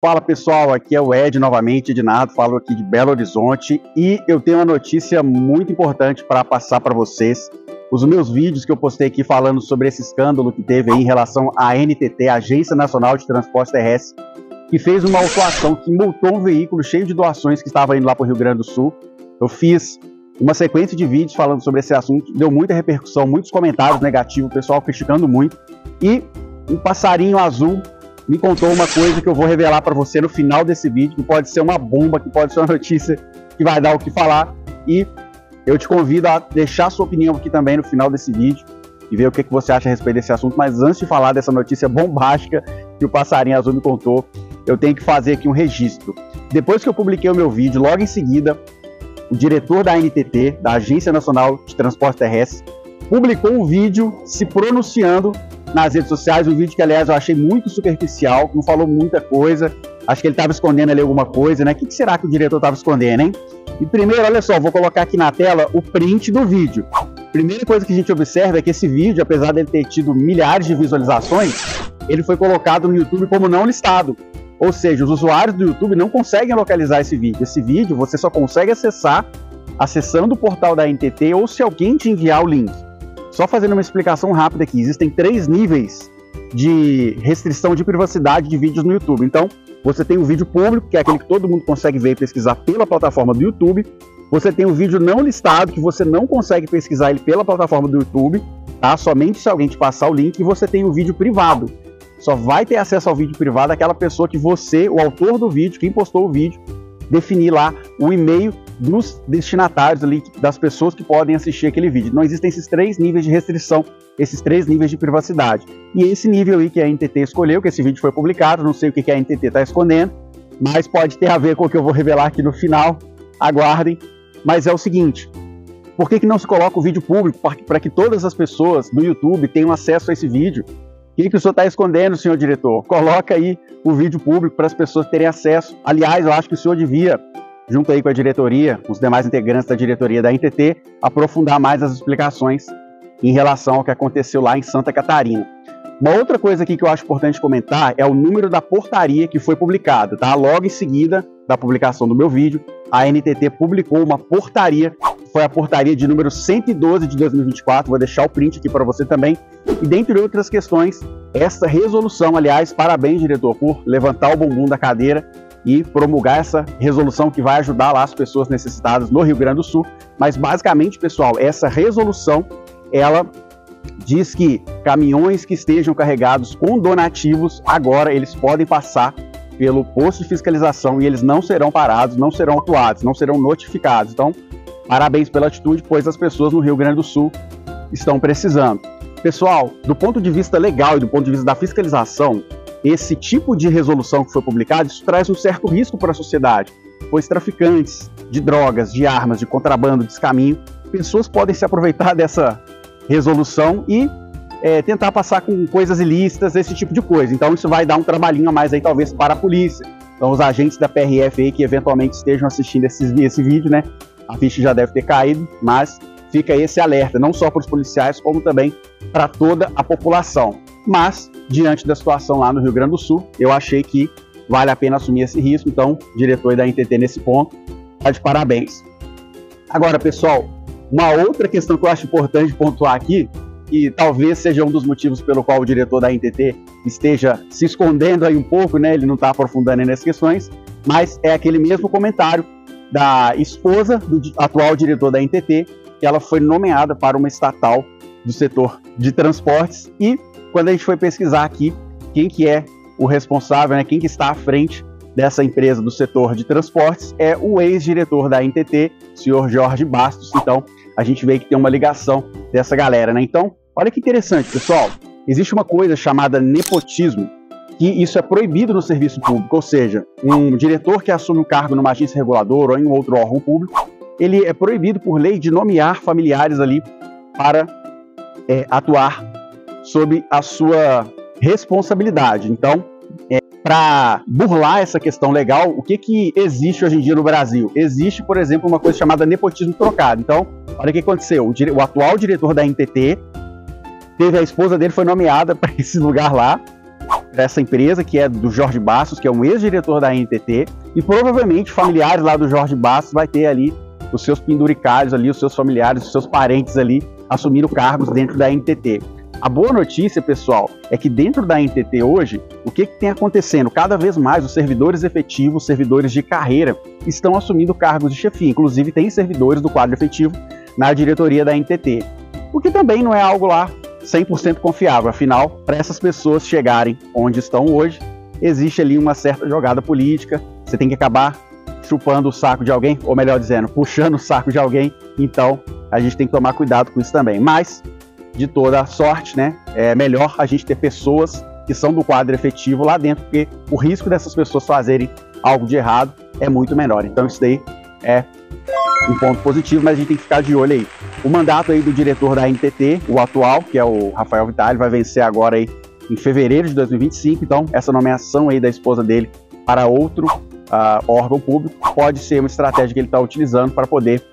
Fala pessoal, aqui é o Ed novamente, Ednardo, falo aqui de Belo Horizonte e eu tenho uma notícia muito importante para passar para vocês. Os meus vídeos que eu postei aqui falando sobre esse escândalo que teve aí em relação à ANTT, Agência Nacional de Transporte Terrestre, que fez uma autuação que multou um veículo cheio de doações que estava indo lá para o Rio Grande do Sul. Eu fiz uma sequência de vídeos falando sobre esse assunto, deu muita repercussão, muitos comentários negativos, o pessoal criticando muito, e um passarinho azul me contou uma coisa que eu vou revelar para você no final desse vídeo, que pode ser uma bomba, que pode ser uma notícia que vai dar o que falar, e eu te convido a deixar sua opinião aqui também no final desse vídeo e ver o que você acha a respeito desse assunto. Mas antes de falar dessa notícia bombástica que o passarinho azul me contou, eu tenho que fazer aqui um registro. Depois que eu publiquei o meu vídeo, logo em seguida, o diretor da ANTT, da Agência Nacional de Transporte Terrestre, publicou um vídeo se pronunciando nas redes sociais, um vídeo que, aliás, eu achei muito superficial, não falou muita coisa, acho que ele estava escondendo ali alguma coisa, né? O que será que o diretor estava escondendo, hein? E primeiro, olha só, vou colocar aqui na tela o print do vídeo. Primeira coisa que a gente observa é que esse vídeo, apesar dele ter tido milhares de visualizações, ele foi colocado no YouTube como não listado. Ou seja, os usuários do YouTube não conseguem localizar esse vídeo. Esse vídeo você só consegue acessar acessando o portal da ANTT ou se alguém te enviar o link. Só fazendo uma explicação rápida aqui, existem 3 níveis de restrição de privacidade de vídeos no YouTube. Então, você tem o vídeo público, que é aquele que todo mundo consegue ver e pesquisar pela plataforma do YouTube. Você tem o vídeo não listado, que você não consegue pesquisar ele pela plataforma do YouTube, tá? Somente se alguém te passar o link. E você tem o vídeo privado. Só vai ter acesso ao vídeo privado aquela pessoa que você, o autor do vídeo, quem postou o vídeo, definir lá o e-mail dos destinatários ali, das pessoas que podem assistir aquele vídeo. Não existem esses 3 níveis de restrição, esses 3 níveis de privacidade. E esse nível aí que a ANTT escolheu, que esse vídeo foi publicado, não sei o que a ANTT está escondendo, mas pode ter a ver com o que eu vou revelar aqui no final, aguardem. Mas é o seguinte, por que não se coloca o vídeo público para que todas as pessoas do YouTube tenham acesso a esse vídeo? O que o senhor está escondendo, senhor diretor? Coloca aí o vídeo público para as pessoas terem acesso. Aliás, eu acho que o senhor devia, junto aí com a diretoria, os demais integrantes da diretoria da ANTT, aprofundar mais as explicações em relação ao que aconteceu lá em Santa Catarina. Uma outra coisa aqui que eu acho importante comentar é o número da portaria que foi publicada, tá? Logo em seguida da publicação do meu vídeo, a ANTT publicou uma portaria, foi a portaria de número 112 de 2024, vou deixar o print aqui para você também, e dentre outras questões, essa resolução, aliás, parabéns, diretor, por levantar o bumbum da cadeira e promulgar essa resolução que vai ajudar lá as pessoas necessitadas no Rio Grande do Sul. Mas basicamente, pessoal, essa resolução, ela diz que caminhões que estejam carregados com donativos, agora eles podem passar pelo posto de fiscalização e eles não serão parados, não serão autuados, não serão notificados. Então, parabéns pela atitude, pois as pessoas no Rio Grande do Sul estão precisando. Pessoal, do ponto de vista legal e do ponto de vista da fiscalização, esse tipo de resolução que foi publicada, isso traz um certo risco para a sociedade, pois traficantes de drogas, de armas, de contrabando, de descaminho, pessoas podem se aproveitar dessa resolução e tentar passar com coisas ilícitas, esse tipo de coisa. Então isso vai dar um trabalhinho a mais aí, talvez, para a polícia. Então os agentes da PRF aí que eventualmente estejam assistindo esse vídeo, né? A ficha já deve ter caído, mas fica esse alerta, não só para os policiais, como também para toda a população. Mas, diante da situação lá no Rio Grande do Sul, eu achei que vale a pena assumir esse risco. Então, diretor da ANTT nesse ponto, tá de parabéns. Agora, pessoal, uma outra questão que eu acho importante pontuar aqui, e talvez seja um dos motivos pelo qual o diretor da ANTT esteja se escondendo aí um pouco, né? Ele não está aprofundando aí nessas questões, mas é aquele mesmo comentário da esposa do atual diretor da ANTT, que ela foi nomeada para uma estatal do setor de transportes, e quando a gente foi pesquisar aqui quem que é o responsável, né, quem que está à frente dessa empresa do setor de transportes, é o ex-diretor da ANTT, senhor Jorge Bastos. Então a gente vê que tem uma ligação dessa galera, né? Então, olha que interessante, pessoal, existe uma coisa chamada nepotismo, que isso é proibido no serviço público, ou seja, um diretor que assume um cargo numa agência reguladora ou em outro órgão público, ele é proibido por lei de nomear familiares ali para atuar sob a sua responsabilidade. Então, para burlar essa questão legal, o que existe hoje em dia no Brasil? Existe, por exemplo, uma coisa chamada nepotismo trocado. Então, olha o que aconteceu. O atual diretor da ANTT teve a esposa dele, foi nomeada para esse lugar lá, dessa empresa, que é do Jorge Bastos, que é um ex-diretor da NTT, e provavelmente familiares lá do Jorge Bastos vai ter ali os seus penduricários ali, os seus familiares, os seus parentes ali, assumindo cargos dentro da NTT. A boa notícia, pessoal, é que dentro da NTT hoje, o que tem acontecendo? Cada vez mais os servidores efetivos, servidores de carreira, estão assumindo cargos de chefia. Inclusive, tem servidores do quadro efetivo na diretoria da NTT. O que também não é algo lá 100% confiável. Afinal, para essas pessoas chegarem onde estão hoje, existe ali uma certa jogada política. Você tem que acabar chupando o saco de alguém, ou melhor dizendo, puxando o saco de alguém. Então, a gente tem que tomar cuidado com isso também. Mas, de toda sorte, né, é melhor a gente ter pessoas que são do quadro efetivo lá dentro, porque o risco dessas pessoas fazerem algo de errado é muito menor. Então, isso daí é um ponto positivo, mas a gente tem que ficar de olho aí. O mandato aí do diretor da NTT, o atual, que é o Rafael Vitale, vai vencer agora aí em fevereiro de 2025. Então, essa nomeação aí da esposa dele para outro órgão público pode ser uma estratégia que ele está utilizando para poder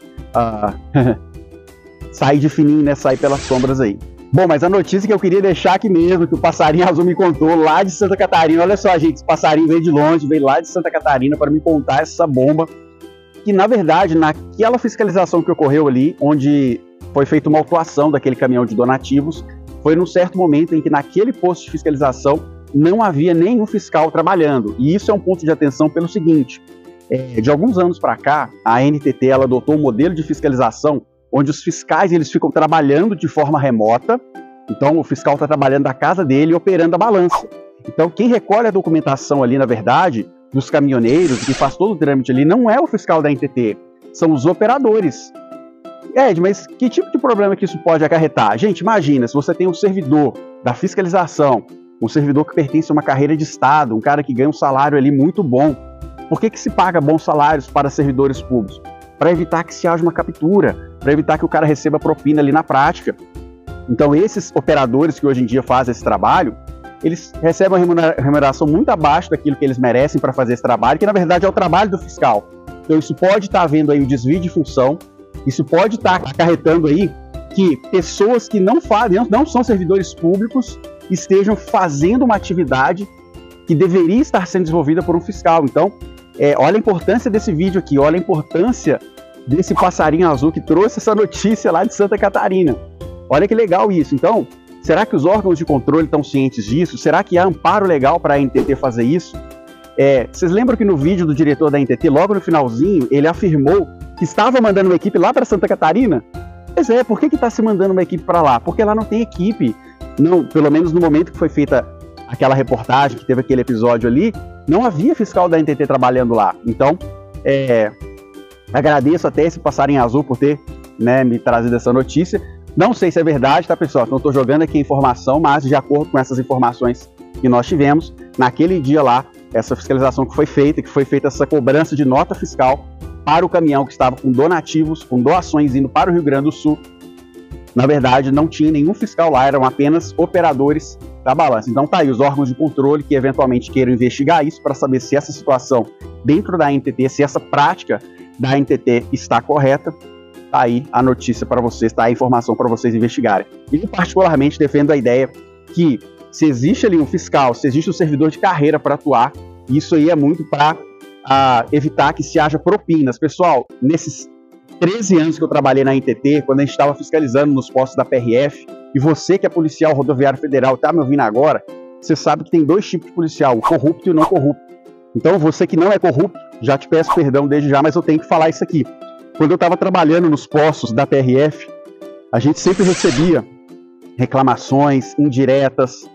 sair de fininho, né? Sair pelas sombras aí. Bom, mas a notícia que eu queria deixar aqui mesmo, que o Passarinho Azul me contou lá de Santa Catarina. Olha só, gente, esse passarinho veio de longe, veio lá de Santa Catarina para me contar essa bomba. Que, na verdade, naquela fiscalização que ocorreu ali, onde foi feita uma autuação daquele caminhão de donativos, foi num certo momento em que naquele posto de fiscalização não havia nenhum fiscal trabalhando. E isso é um ponto de atenção pelo seguinte, de alguns anos para cá, a NTT ela adotou um modelo de fiscalização onde os fiscais eles ficam trabalhando de forma remota. Então, o fiscal está trabalhando da casa dele e operando a balança. Então, quem recolhe a documentação ali, na verdade, dos caminhoneiros, que faz todo o trâmite ali, não é o fiscal da NTT, são os operadores. Ed, mas que tipo de problema que isso pode acarretar? Gente, imagina, se você tem um servidor da fiscalização, um servidor que pertence a uma carreira de Estado, um cara que ganha um salário ali muito bom, por que se paga bons salários para servidores públicos? Para evitar que se haja uma captura, para evitar que o cara receba propina ali na prática. Então, esses operadores que hoje em dia fazem esse trabalho, eles recebem uma remuneração muito abaixo daquilo que eles merecem para fazer esse trabalho, que na verdade é o trabalho do fiscal. Então isso pode estar havendo aí o desvio de função, isso pode estar acarretando aí que pessoas que não são servidores públicos estejam fazendo uma atividade que deveria estar sendo desenvolvida por um fiscal. Então, olha a importância desse vídeo aqui, olha a importância desse passarinho azul que trouxe essa notícia lá de Santa Catarina. Olha que legal isso. Então, será que os órgãos de controle estão cientes disso? Será que há amparo legal para a NTT fazer isso? Vocês lembram que no vídeo do diretor da NTT, logo no finalzinho, ele afirmou que estava mandando uma equipe lá para Santa Catarina? Pois é, por que está se mandando uma equipe para lá? Porque lá não tem equipe. Não, pelo menos no momento que foi feita aquela reportagem, que teve aquele episódio ali, não havia fiscal da NTT trabalhando lá. Então, agradeço até esse passarinho azul por ter, né, me trazido essa notícia. Não sei se é verdade, tá, pessoal? Então, estou jogando aqui a informação, mas de acordo com essas informações que nós tivemos, naquele dia lá, essa fiscalização que foi feita essa cobrança de nota fiscal para o caminhão que estava com donativos, com doações indo para o Rio Grande do Sul. Na verdade, não tinha nenhum fiscal lá, eram apenas operadores da balança. Então, tá aí os órgãos de controle que eventualmente queiram investigar isso para saber se essa situação dentro da NTT, se essa prática da NTT está correta. Tá aí a notícia para vocês, tá aí a informação para vocês investigarem. E particularmente defendo a ideia que se existe ali um fiscal, se existe um servidor de carreira para atuar, isso aí é muito para evitar que se haja propinas. Pessoal, nesses 13 anos que eu trabalhei na NTT, quando a gente estava fiscalizando nos postos da PRF, e você que é policial rodoviário federal está me ouvindo agora, você sabe que tem dois tipos de policial, o corrupto e o não corrupto. Então você que não é corrupto, já te peço perdão desde já, mas eu tenho que falar isso aqui. Quando eu estava trabalhando nos postos da PRF, a gente sempre recebia reclamações indiretas.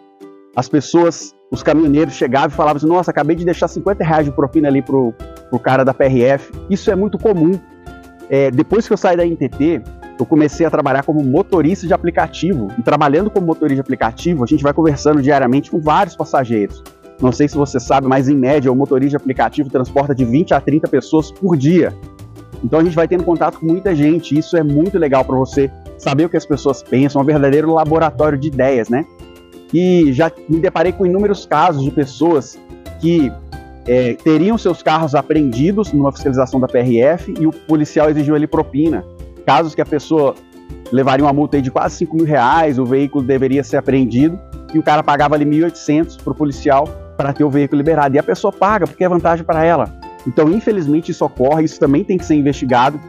As pessoas, os caminhoneiros chegavam e falavam assim, nossa, acabei de deixar R$50 de propina ali pro cara da PRF. Isso é muito comum. Depois que eu saí da NTT, eu comecei a trabalhar como motorista de aplicativo. E trabalhando como motorista de aplicativo, a gente vai conversando diariamente com vários passageiros. Não sei se você sabe, mas em média o motorista de aplicativo transporta de 20 a 30 pessoas por dia. Então a gente vai tendo contato com muita gente, isso é muito legal para você saber o que as pessoas pensam, um verdadeiro laboratório de ideias, né? E já me deparei com inúmeros casos de pessoas que teriam seus carros apreendidos numa fiscalização da PRF e o policial exigiu ali propina. Casos que a pessoa levaria uma multa aí de quase R$5.000, o veículo deveria ser apreendido e o cara pagava ali 1.800 para o policial para ter o veículo liberado. E a pessoa paga porque é vantagem para ela. Então, infelizmente, isso ocorre, isso também tem que ser investigado.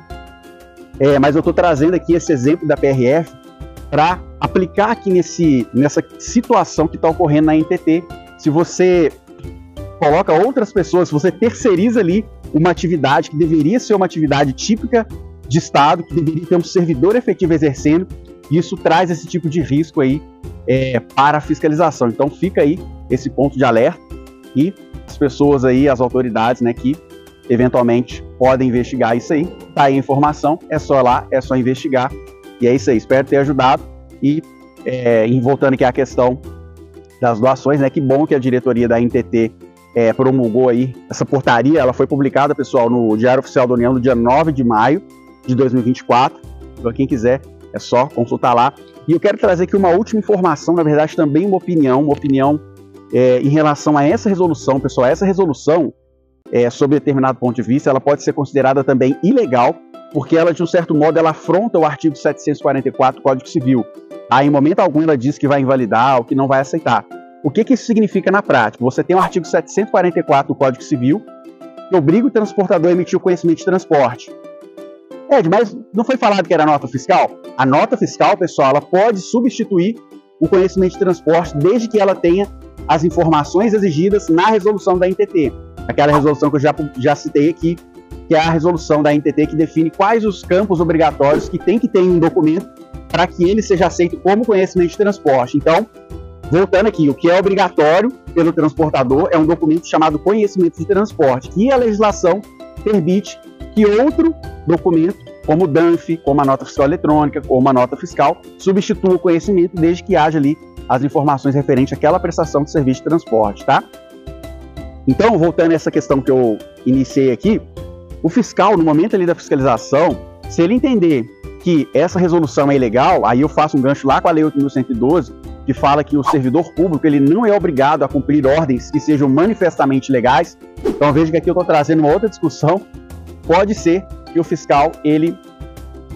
Mas eu estou trazendo aqui esse exemplo da PRF para aplicar aqui nessa situação que está ocorrendo na NTT. Se você coloca outras pessoas, se você terceiriza ali uma atividade que deveria ser uma atividade típica de Estado, que deveria ter um servidor efetivo exercendo, isso traz esse tipo de risco aí para a fiscalização. Então fica aí esse ponto de alerta e as pessoas aí, as autoridades, né, que eventualmente podem investigar isso aí. Tá aí a informação, é só ir lá, é só investigar. E é isso aí, espero ter ajudado. E voltando aqui à questão das doações, né, que bom que a diretoria da NTT promulgou aí essa portaria. Ela foi publicada, pessoal, no Diário Oficial da União no dia 9 de maio de 2024. Então, quem quiser, é só consultar lá. E eu quero trazer aqui uma última informação, na verdade também uma opinião em relação a essa resolução, pessoal. Essa resolução, sob determinado ponto de vista, ela pode ser considerada também ilegal, porque ela, de um certo modo, ela afronta o artigo 744 do Código Civil. Em momento algum ela diz que vai invalidar ou que não vai aceitar. O que isso significa na prática? Você tem o artigo 744 do Código Civil, que obriga o transportador a emitir o conhecimento de transporte. Mas não foi falado que era nota fiscal? A nota fiscal, pessoal, ela pode substituir o conhecimento de transporte desde que ela tenha as informações exigidas na resolução da NTT. Aquela resolução que eu já citei aqui, que é a resolução da NTT que define quais os campos obrigatórios que tem que ter em um documento para que ele seja aceito como conhecimento de transporte. Então, voltando aqui, o que é obrigatório pelo transportador é um documento chamado conhecimento de transporte, e a legislação permite que outro documento, como o DANF, como a nota fiscal eletrônica, como a nota fiscal, substitua o conhecimento desde que haja ali as informações referentes àquela prestação de serviço de transporte, tá? Então, voltando a essa questão que eu iniciei aqui, o fiscal, no momento ali da fiscalização, se ele entender que essa resolução é ilegal, aí eu faço um gancho lá com a Lei 8.112, que fala que o servidor público ele não é obrigado a cumprir ordens que sejam manifestamente legais. Então veja que aqui eu estou trazendo uma outra discussão. Pode ser que o fiscal ele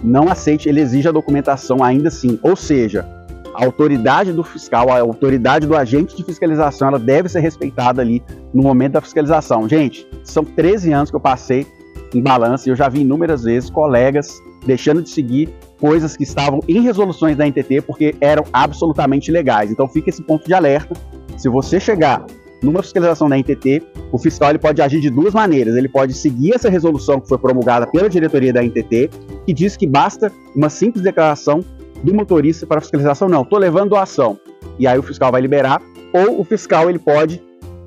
não aceite, ele exija a documentação ainda assim. Ou seja, a autoridade do fiscal, a autoridade do agente de fiscalização, ela deve ser respeitada ali no momento da fiscalização. Gente, são 13 anos que eu passei em balança e eu já vi inúmeras vezes colegas deixando de seguir coisas que estavam em resoluções da NTT porque eram absolutamente ilegais. Então fica esse ponto de alerta. Se você chegar numa fiscalização da NTT, o fiscal ele pode agir de duas maneiras. Ele pode seguir essa resolução que foi promulgada pela diretoria da NTT, que diz que basta uma simples declaração do motorista para fiscalização. Não, estou levando a ação. E aí o fiscal vai liberar. Ou o fiscal ele pode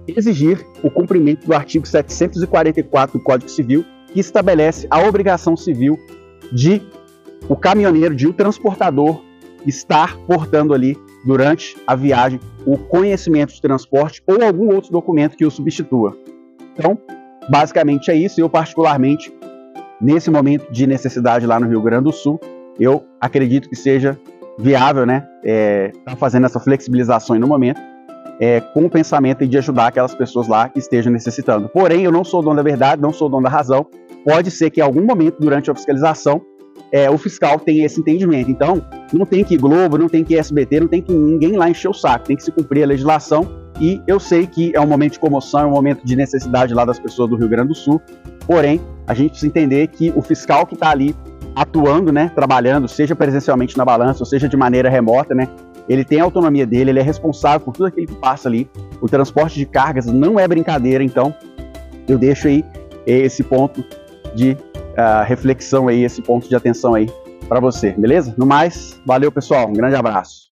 exigir o cumprimento do artigo 744 do Código Civil, que estabelece a obrigação civil de o caminhoneiro, de o transportador estar portando ali durante a viagem o conhecimento de transporte ou algum outro documento que o substitua. Então, basicamente é isso. Eu particularmente, nesse momento de necessidade lá no Rio Grande do Sul, eu acredito que seja viável, né, tá fazendo essa flexibilização no momento, com o pensamento de ajudar aquelas pessoas lá que estejam necessitando. Porém, eu não sou dono da verdade, não sou dono da razão. Pode ser que em algum momento durante a fiscalização o fiscal tenha esse entendimento. Então, não tem que ir Globo, não tem que ir SBT, não tem que ninguém lá encher o saco. Tem que se cumprir a legislação. E eu sei que é um momento de comoção, é um momento de necessidade lá das pessoas do Rio Grande do Sul. Porém, a gente precisa entender que o fiscal que está ali atuando, né, trabalhando, seja presencialmente na balança, ou seja de maneira remota, né, ele tem a autonomia dele, ele é responsável por tudo aquilo que passa ali. O transporte de cargas não é brincadeira. Então, eu deixo aí esse ponto de reflexão aí, esse ponto de atenção aí para você, beleza? No mais, valeu pessoal, um grande abraço.